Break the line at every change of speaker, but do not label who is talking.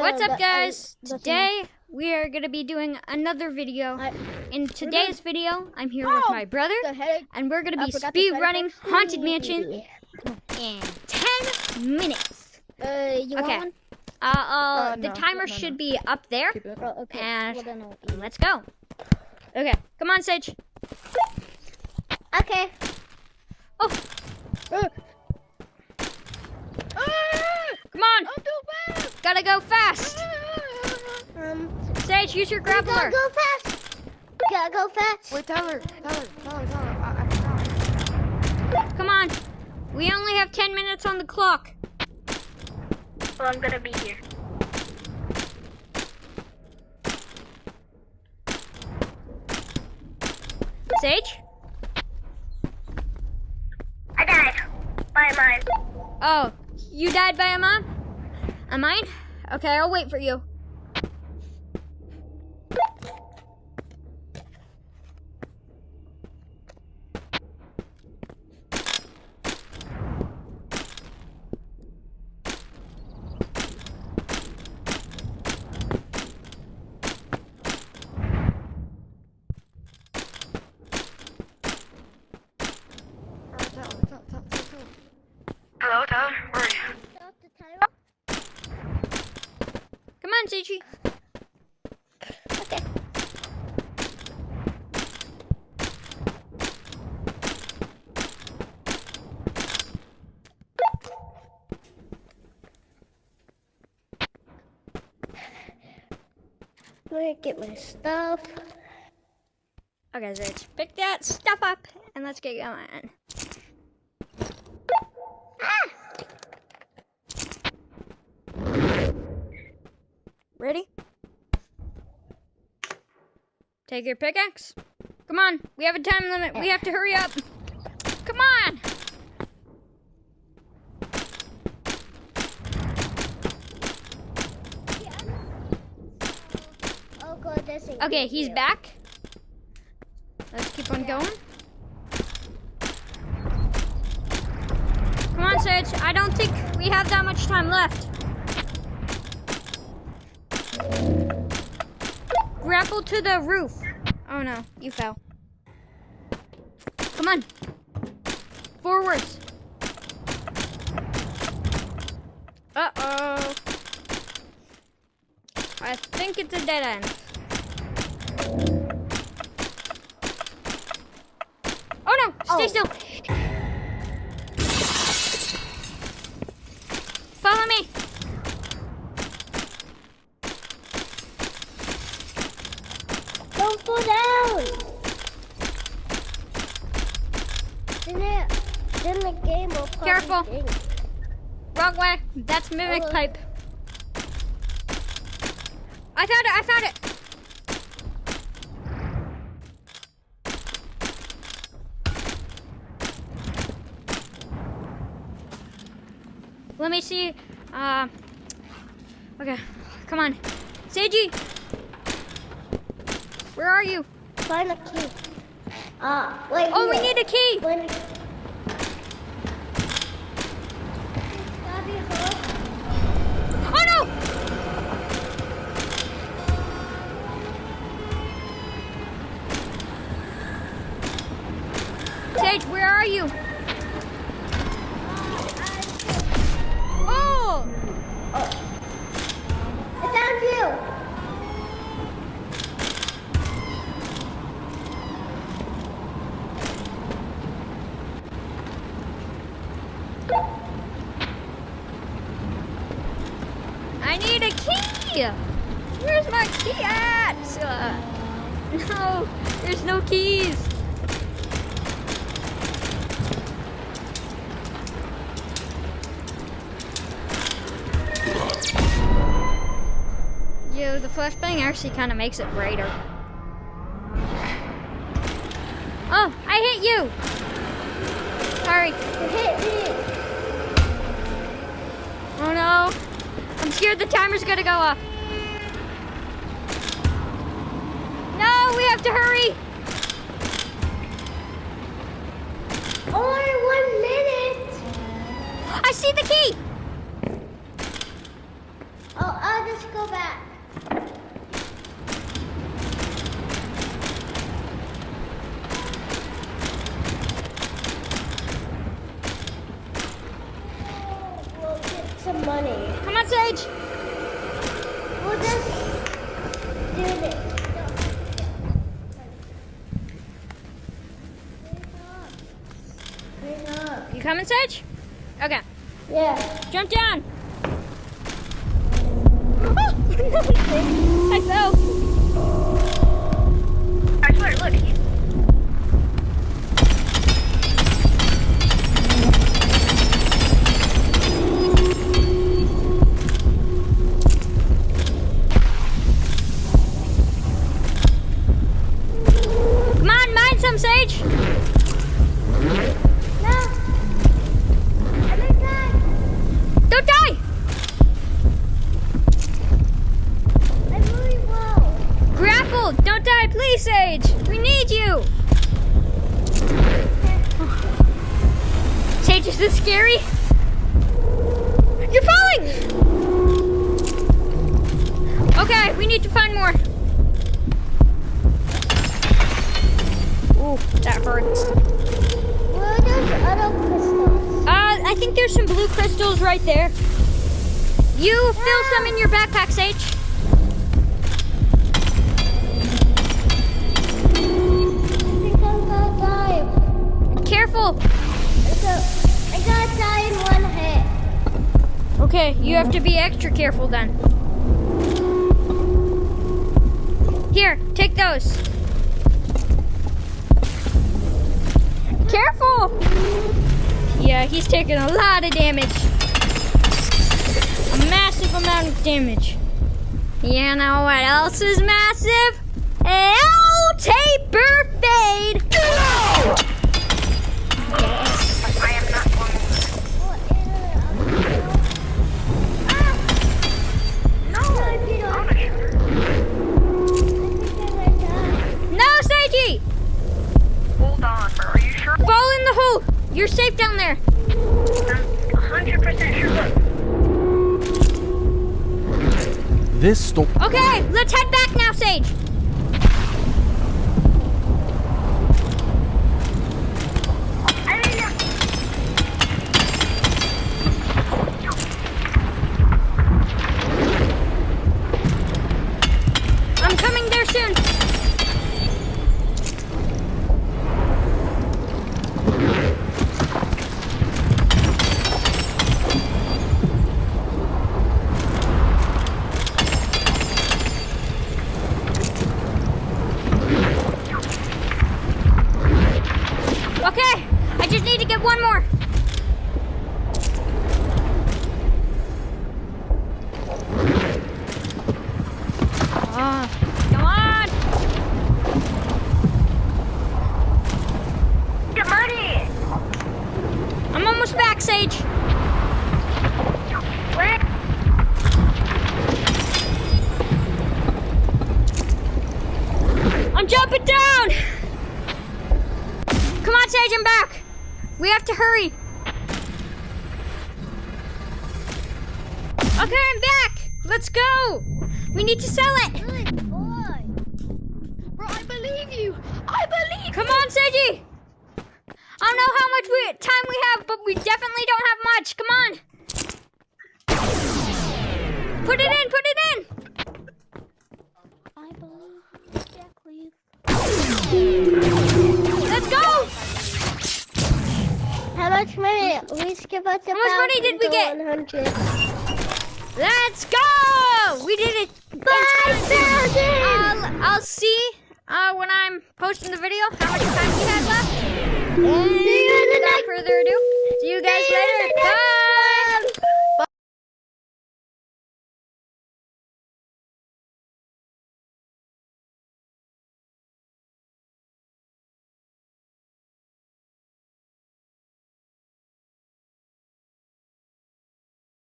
What's up, guys? Today we are going to be doing another video. In today's video, I'm here with my brother, and we're going to be speed running Haunted Mansion in 10 minutes.
You want one?
The timer should be up there, and let's go. Okay, come on, Sage.
Okay.
Oh. Come on.
I'm too fast.
Gotta go fast. Sage, use your grappler.
Gotta go fast. Gotta go fast.
Wait, Tyler.
Come on. We only have 10 minutes on the clock.
Well, I'm gonna be here.
Sage?
I died by mine.
Oh, you died by a mom? A mine? Okay, I'll wait for you.
Hello, Tyler. Where are you?
Stop the timer.
Come on, Seiji.
Okay. Let me get my stuff.
Okay, Sage, pick that stuff up and let's get going. Ready? Take your pickaxe. Come on, we have a time limit. We have to hurry up. Come on.
Oh God, this ain't
Okay,
good
he's
deal.
back. Let's keep on going. Come on, Sage. I don't think we have that much time left. Grapple to the roof. Oh no, you fell. Come on. Forwards. Uh-oh. I think it's a dead end. Oh no, stay still. Follow me.
Don't fall down. Then the game will probably
Careful.
sink.
Wrong way. That's Mimic
Oh.
Pipe. I found it. Let me see. Okay, come on. Seiji! Where are you?
Find a key. Wait.
Oh, we
here.
need a key!
When...
Oh no! Sage, where are you? Oh!
I found you.
I need a key! Where's my key at? No, there's no keys. Yo, the flashbang actually kind of makes it brighter. Oh, I hit you! Sorry.
You hit me.
Oh no. I'm scared the timer's gonna go off. No, we have to hurry.
Only 1 minute.
I see the key.
Oh, just go back. We'll get some money.
Come on, Sage.
We'll just do this. Bring up.
You coming, Sage? Okay.
Yeah.
Jump down. I fell.
I swear, look.
Come on, mine some, Sage.
No. I didn't die.
Don't die.
I'm really low.
Grapple. Don't die, please, Sage. We need you. Sage, is this scary? You're falling. Okay, we need to find more. Ooh, that hurts.
Where are those other crystals?
I think there's some blue crystals right there. You fill some in your backpack, Sage.
I think I'm gonna die.
Careful.
I gotta die in one hit.
Okay, you have to be extra careful then. Here, take those. Careful! Yeah, he's taking a lot of damage. A massive amount of damage. You know what else is massive? Taper fade!
I am not going No! I'm not sure.
No, Seiji!
Hold on, bro. Are you sure?
Fall in the hole! You're safe down there.
I'm 100% sure. Look.
This stop.
Okay, let's head back now, Sage. I'm coming there soon. Okay, I just need to get one more. Come on.
Get money!
I'm almost back, Sage.
Where?
I'm jumping down. Come on, Sage, I'm back. We have to hurry. Okay, I'm back. Let's go. We need to sell it.
Good boy.
Bro, I believe you! I believe
Come on, Seiji. I don't know how much time we have, but we definitely don't have much. Come on. Put it in, put it in.
I believe exactly.
Let's go.
How much money? We skip out the
How much money did we get?
100.
Let's go. We did it.
5,000!
I'll see when I'm posting the video how much time we had left.
See you in the
Without further ado, see you guys later. Bye.